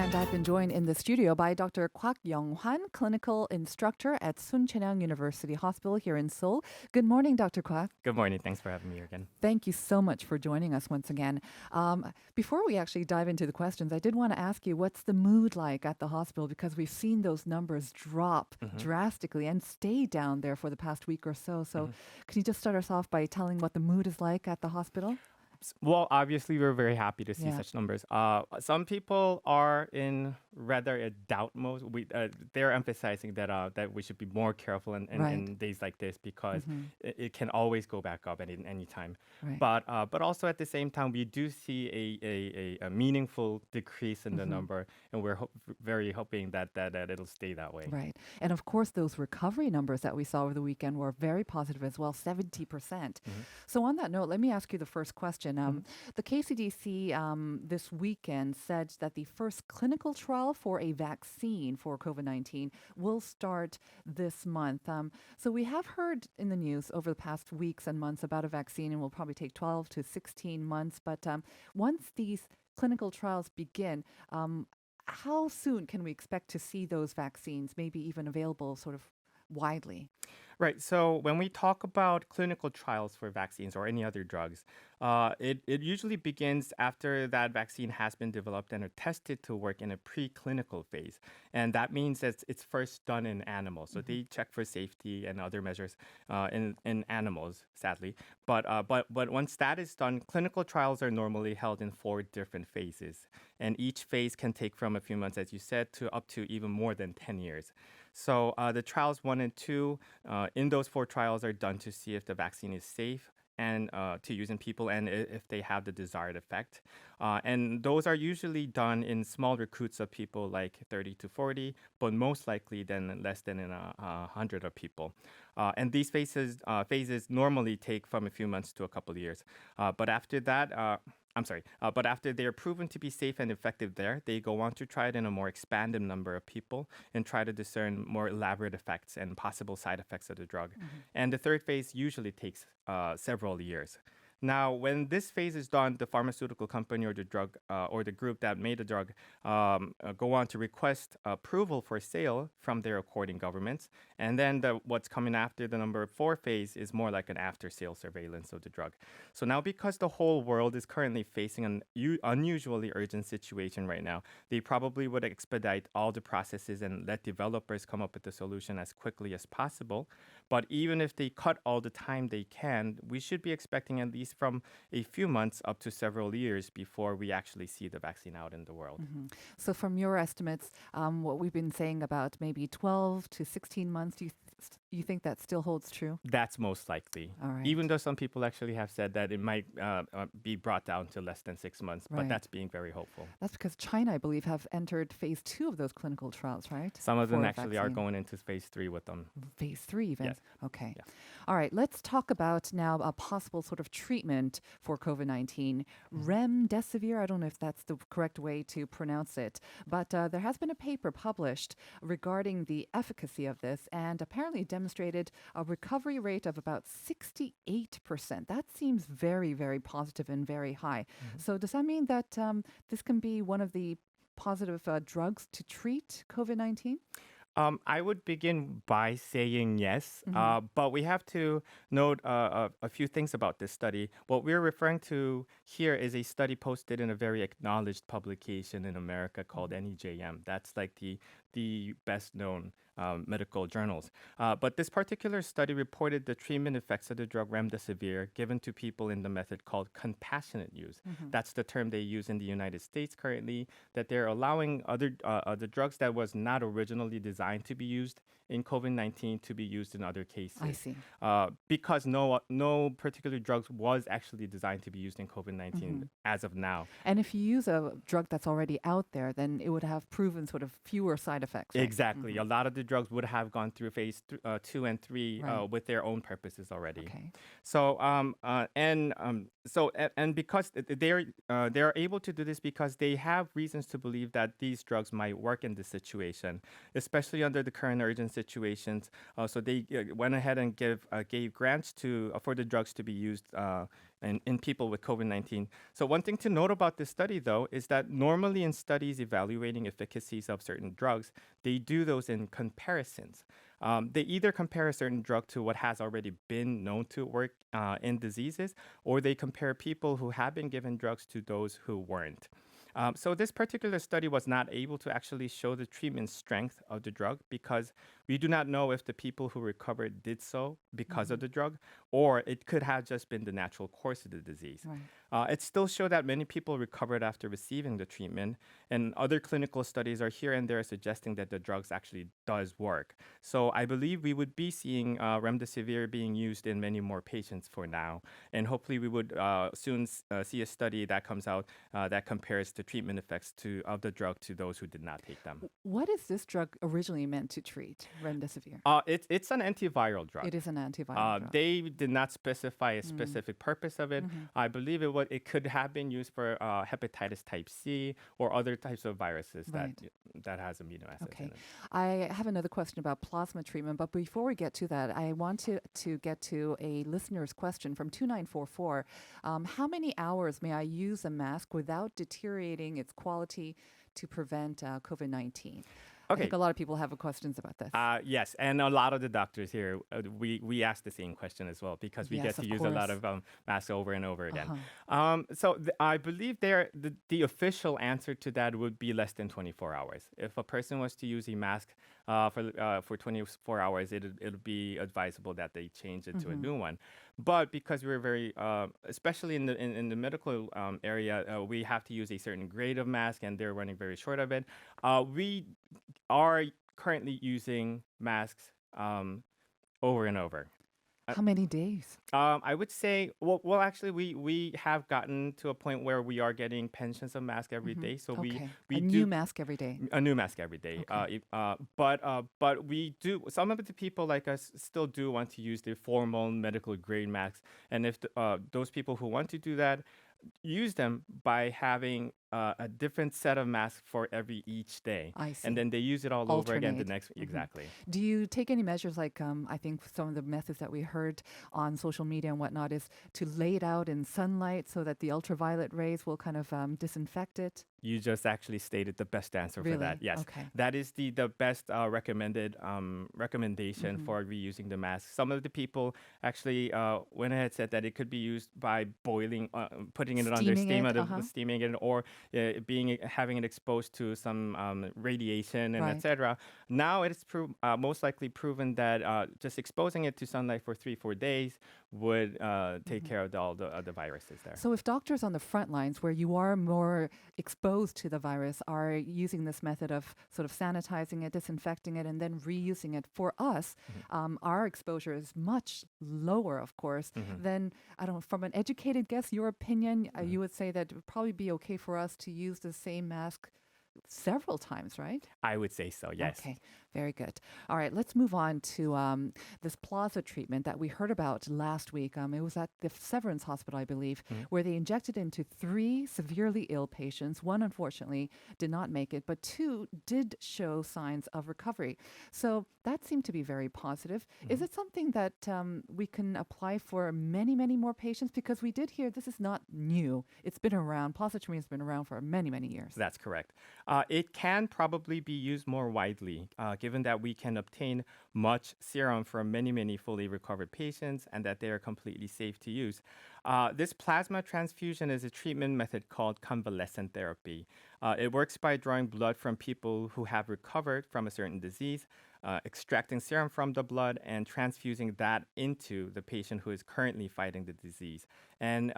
And I've been joined in the studio by Dr. Kwak clinical instructor at Soonchunhyang University Hospital here in Seoul. Good morning, Dr. Kwak. Good morning. Thanks for having me here again. Thank you so much for joining us once again. Before we actually dive into the questions, I did want to ask you, what's the mood like at the hospital? Because we've seen those numbers drop drastically and stay down there for the past week or so. So can you just start us off by telling what the mood is like at the hospital? Well, obviously, we're very happy to see Yeah. such numbers. Some people are in rather a doubt mode. They're emphasizing that we should be more careful in Right. days like this because it can always go back up at any time. Right. But also at the same time, we do see a meaningful decrease in the number, and we're very hoping that it'll stay that way. Right. And of course, those recovery numbers that we saw over the weekend were very positive as well, 70%. So on that note, let me ask you the first question. The KCDC this weekend said that the first clinical trial for a vaccine for COVID-19 will start this month. So we have heard in the news over the past weeks and months about a vaccine, and will probably take 12 to 16 months. But once these clinical trials begin, how soon can we expect to see those vaccines maybe even available sort of widely? Right. So when we talk about clinical trials for vaccines or any other drugs, it usually begins after that vaccine has been developed and are tested to work in a preclinical phase. And that means that it's first done in animals. So they check for safety and other measures in animals, sadly. But once that is done, clinical trials are normally held in 4 different phases. And each phase can take from a few months, as you said, to up to even more than 10 years. So the trials 1 and 2, in those 4 trials are done to see if the vaccine is safe and to use in people and if they have the desired effect. And those are usually done in small recruits of people like 30 to 40, but most likely then less than in 100 of people. And these phases normally take from a few months to a couple of years. But after that, but after they are proven to be safe and effective there, they go on to try it in a more expanded number of people and try to discern more elaborate effects and possible side effects of the drug. And the third phase usually takes several years. Now, when this phase is done, the pharmaceutical company or the drug or the group that made the drug go on to request approval for sale from their according governments. And then what's coming after the number 4 phase is more like an after-sale surveillance of the drug. So now because the whole world is currently facing an unusually urgent situation right now, they probably would expedite all the processes and let developers come up with the solution as quickly as possible. But even if they cut all the time they can, we should be expecting at least from a few months up to several years before we actually see the vaccine out in the world. So from your estimates, what we've been saying about maybe 12 to 16 months, do you think that still holds true? That's most likely. All right. Even though some people actually have said that it might be brought down to less than 6 months, Right. but that's being very hopeful. That's because China, I believe, have entered phase 2 of those clinical trials, right? Some of them For a actually are vaccine. going into phase 3 with them. Phase 3 even? Yes. Okay. Yeah. All right. Let's talk about now a possible sort of treatment for COVID-19. Remdesivir, I don't know if that's the correct way to pronounce it, but there has been a paper published regarding the efficacy of this and apparently demonstrated a recovery rate of about 68%. That seems very, very positive and very high. So does that mean that this can be one of the positive drugs to treat COVID-19? I would begin by saying yes, but we have to note a few things about this study. What we're referring to here is a study posted in a very acknowledged publication in America called NEJM. That's like the best known medical journals. But this particular study reported the treatment effects of the drug remdesivir given to people in the method called compassionate use. That's the term they use in the United States currently, that they're allowing the drugs that was not originally designed to be used in COVID-19 to be used in other cases. I see. Because no particular drugs was actually designed to be used in COVID-19 as of now. And if you use a drug that's already out there, then it would have proven sort of fewer side effects. Right? Exactly. A lot of the drugs would have gone through phase 2 and 3 Right. with their own purposes already. Okay. So because they're able to do this because they have reasons to believe that these drugs might work in this situation, especially under the current urgent situations. So they went ahead and gave grants for the drugs to be used in people with COVID-19. So one thing to note about this study, though, is that normally in studies evaluating efficacies of certain drugs, they do those in comparisons. They either compare a certain drug to what has already been known to work in diseases, or they compare people who have been given drugs to those who weren't. So this particular study was not able to actually show the treatment strength of the drug because we do not know if the people who recovered did so because of the drug, or it could have just been the natural course of the disease. Right. It still showed that many people recovered after receiving the treatment, and other clinical studies are here and there suggesting that the drugs actually does work. So I believe we would be seeing remdesivir being used in many more patients for now, and hopefully we would soon see a study that comes out that compares the treatment effects of the drug to those who did not take them. What is this drug originally meant to treat, remdesivir? It's an antiviral drug. It is an antiviral drug. They did not specify a specific purpose of it. I believe it could have been used for hepatitis type C or other types of viruses that has amino acids in it. I have another question about plasma treatment, but before we get to that, I want to get to a listener's question from 2944. How many hours may I use a mask without deteriorating its quality to prevent COVID-19? I think a lot of people have questions about this. Yes, and a lot of the doctors here, we ask the same question as well because we get to use a lot of masks over and over again. I believe the official answer to that would be less than 24 hours. If a person was to use a mask for 24 hours, it'll be advisable that they change it to a new one. But because we're very, especially in the medical area, we have to use a certain grade of mask, and they're running very short of it. We are currently using masks over and over. How many days? I would say, well, actually, we have gotten to a point where we are getting pensions of masks every day. So we a new mask every day. A new mask every day. But we do. Some of the people like us still do want to use the formal medical grade masks, and if those people who want to do that, use them by having a different set of masks for each day. I see. And then they use it all over again the next exactly. Do you take any measures like I think some of the methods that we heard on social media and whatnot is to lay it out in sunlight so that the ultraviolet rays will kind of disinfect it? You just actually stated the best answer for that. Yes, that is the best recommendation for reusing the mask. Some of the people actually went ahead and said that it could be used by boiling, putting it under steam, steaming it, or having it exposed to some radiation and etc. Now it's most likely proven that just exposing it to sunlight for 3-4 days would take care of all the viruses there. So if doctors on the front lines where you are more exposed to the virus are using this method of sort of sanitizing it, disinfecting it, and then reusing it, for us, our exposure is much lower, of course, then, I don't know, from an educated guess, your opinion, you would say that it would probably be okay for us to use the same mask several times, right? I would say so, yes. Okay, very good. All right, let's move on to this plasma treatment that we heard about last week. It was at the Severance Hospital, I believe, where they injected into 3 severely ill patients. 1, unfortunately, did not make it, but 2 did show signs of recovery. So that seemed to be very positive. Is it something that we can apply for many, many more patients? Because we did hear this is not new. It's been around. Plasma treatment has been around for many, many years. That's correct. It can probably be used more widely, given that we can obtain much serum from many, many fully recovered patients and that they are completely safe to use. This plasma transfusion is a treatment method called convalescent therapy. It works by drawing blood from people who have recovered from a certain disease, extracting serum from the blood and transfusing that into the patient who is currently fighting the disease. And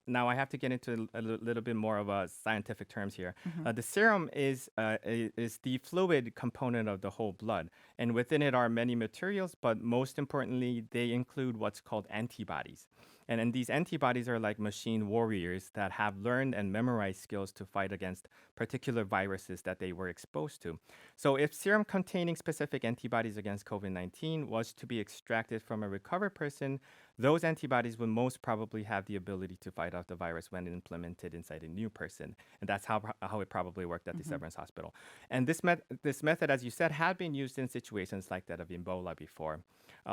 now I have to get into a little bit more of scientific terms here. The serum is the fluid component of the whole blood. And within it are many materials, but most importantly, they include what's called antibodies. And these antibodies are like machine warriors that have learned and memorized skills to fight against particular viruses that they were exposed to. So if serum containing specific antibodies against COVID-19 was to be extracted from a recovered person, those antibodies would most probably have the ability to fight off the virus when implemented inside a new person. And that's how it probably worked at the Severance Hospital. And this method, as you said, had been used in situations like that of Ebola before.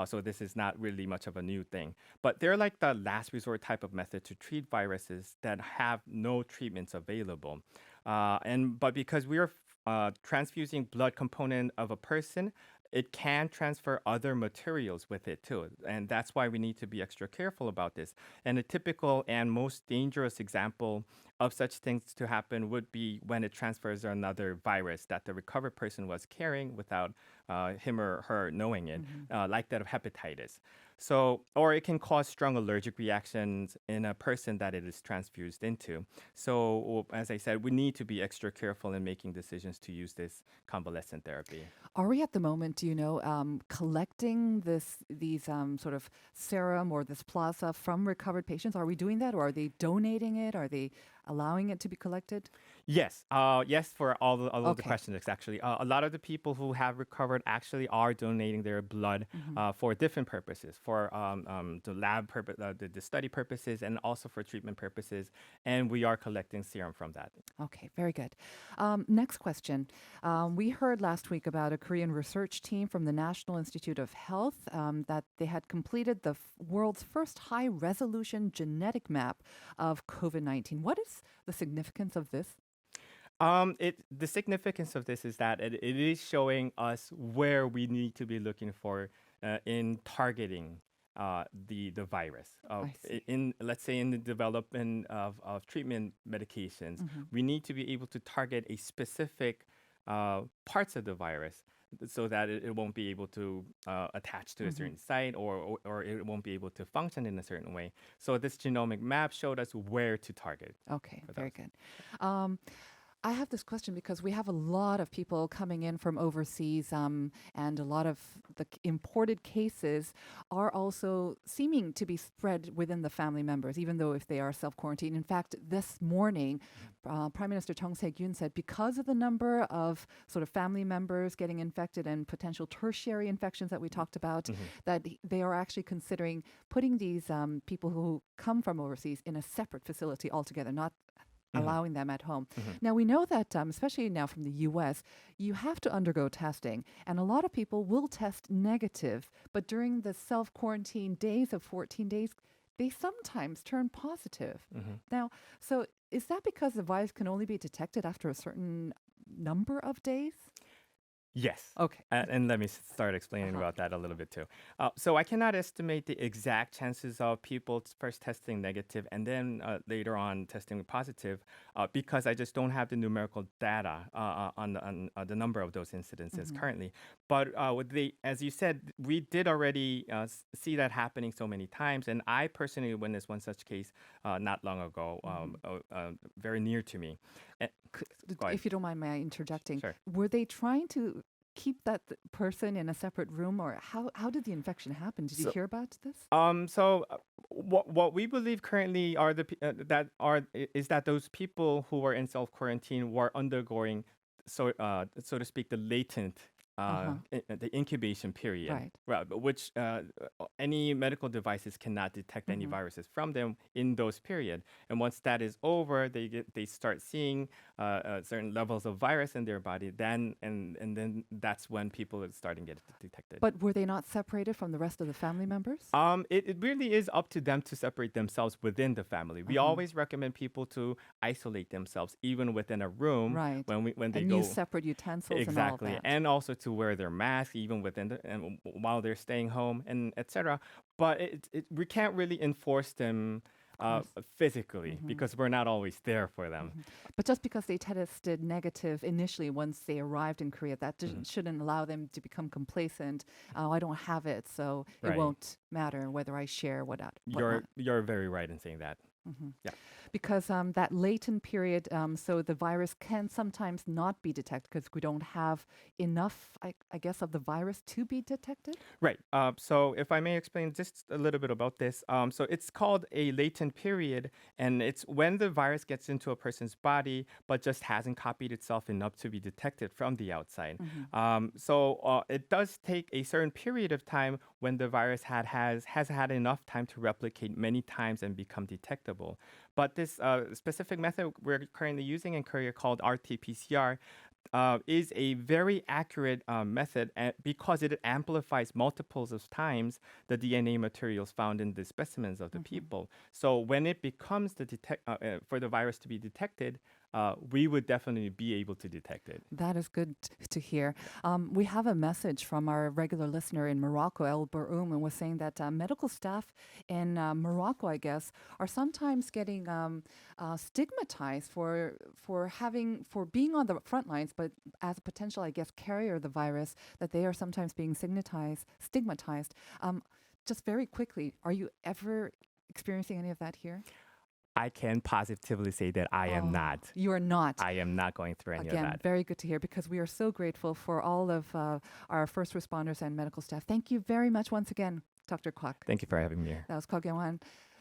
So this is not really much of a new thing. But they're like the last resort type of method to treat viruses that have no treatments available. But because we are transfusing blood component of a person, it can transfer other materials with it too. And that's why we need to be extra careful about this. And a typical and most dangerous example of such things to happen would be when it transfers another virus that the recovered person was carrying without him or her knowing it, like that of hepatitis. So, or it can cause strong allergic reactions in a person that it is transfused into. So, as I said, we need to be extra careful in making decisions to use this convalescent therapy. Are we at the moment, do you know, collecting these sort of serum or this plasma from recovered patients? Are we doing that, or are they donating it? Are they allowing it to be collected? Yes, yes, for all of the Okay. questions, actually. A lot of the people who have recovered actually are donating their blood for different purposes, for the lab purpose, the study purposes, and also for treatment purposes. And we are collecting serum from that. Okay, very good. Next question. We heard last week about a Korean research team from the National Institute of Health that they had completed the world's first high-resolution genetic map of COVID-19. What is the significance of this? The significance of this is that it is showing us where we need to be looking for in targeting the virus. I see. Let's say in the development of treatment medications, we need to be able to target a specific parts of the virus so that it won't be able to attach to a certain site or it won't be able to function in a certain way. So this genomic map showed us where to target. Okay, for very those. good. I have this question because we have a lot of people coming in from overseas, and a lot of the imported cases are also seeming to be spread within the family members, even though if they are self-quarantined. In fact, this morning, Prime Minister Chung Se-gyun said because of the number of sort of family members getting infected and potential tertiary infections that we talked about, that they are actually considering putting these people who come from overseas in a separate facility altogether, not allowing them at home. Now, we know that, especially now from the US, you have to undergo testing, and a lot of people will test negative, but during the self-quarantine days of 14 days, they sometimes turn positive. Now, so is that because the virus can only be detected after a certain number of days? Yes. Okay. And let me start explaining about that a little bit too. So I cannot estimate the exact chances of people first testing negative and then later on testing positive because I just don't have the numerical data on the number of those incidences currently. But as you said, we did already see that happening so many times. And I personally witnessed one such case not long ago, very near to me. Go ahead. If you don't mind, may I interjecting? Sure. Were they trying to keep that person in a separate room, or how did the infection happen? Did you hear about this? What we believe currently are is that those people who were in self quarantine were undergoing so to speak the latent the incubation period, Right. which any medical devices cannot detect any viruses from them in those period. And once that is over, they start seeing certain levels of virus in their body. Then that's when people are starting to get detected. But were they not separated from the rest of the family members? It really is up to them to separate themselves within the family. We always recommend people to isolate themselves even within a room Right. when they and go use separate utensils exactly, and all of that. and also to wear their mask even and while they're staying home and etc. But we can't really enforce them physically because we're not always there for them. But just because they tested negative initially once they arrived in Korea, that shouldn't allow them to become complacent. Oh, I don't have it, so it Right. won't matter whether I share whatnot. You're very right in saying that. Yeah. Because that latent period, so the virus can sometimes not be detected because we don't have enough, I guess, of the virus to be detected. Right. So if I may explain just a little bit about this. So it's called a latent period, and it's when the virus gets into a person's body but just hasn't copied itself enough to be detected from the outside. So it does take a certain period of time when the virus has had enough time to replicate many times and become detectable. But this specific method we're currently using in Korea called RT-PCR is a very accurate method because it amplifies multiples of times the DNA materials found in the specimens of the people. So when it becomes for the virus to be detected, we would definitely be able to detect it. That is good to hear. We have a message from our regular listener in Morocco, El Baroum, and was saying that medical staff in Morocco, I guess, are sometimes getting stigmatized for being on the front lines, but as a potential, I guess, carrier of the virus, that they are sometimes being stigmatized. Just very quickly, are you ever experiencing any of that here? I can positively say that I am not. You are not. I am not going through any of Again, that. very good to hear because we are so grateful for all of our first responders and medical staff. Thank you very much once again, Dr. Kwak. Thank you for having me here. That was Kwak Yeon-wan.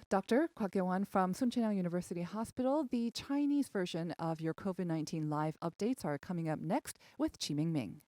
Dr. Kwak Yeon-wan from Soonchunhyang University Hospital. The Chinese version of your COVID-19 live updates are coming up next with Chi Ming Ming.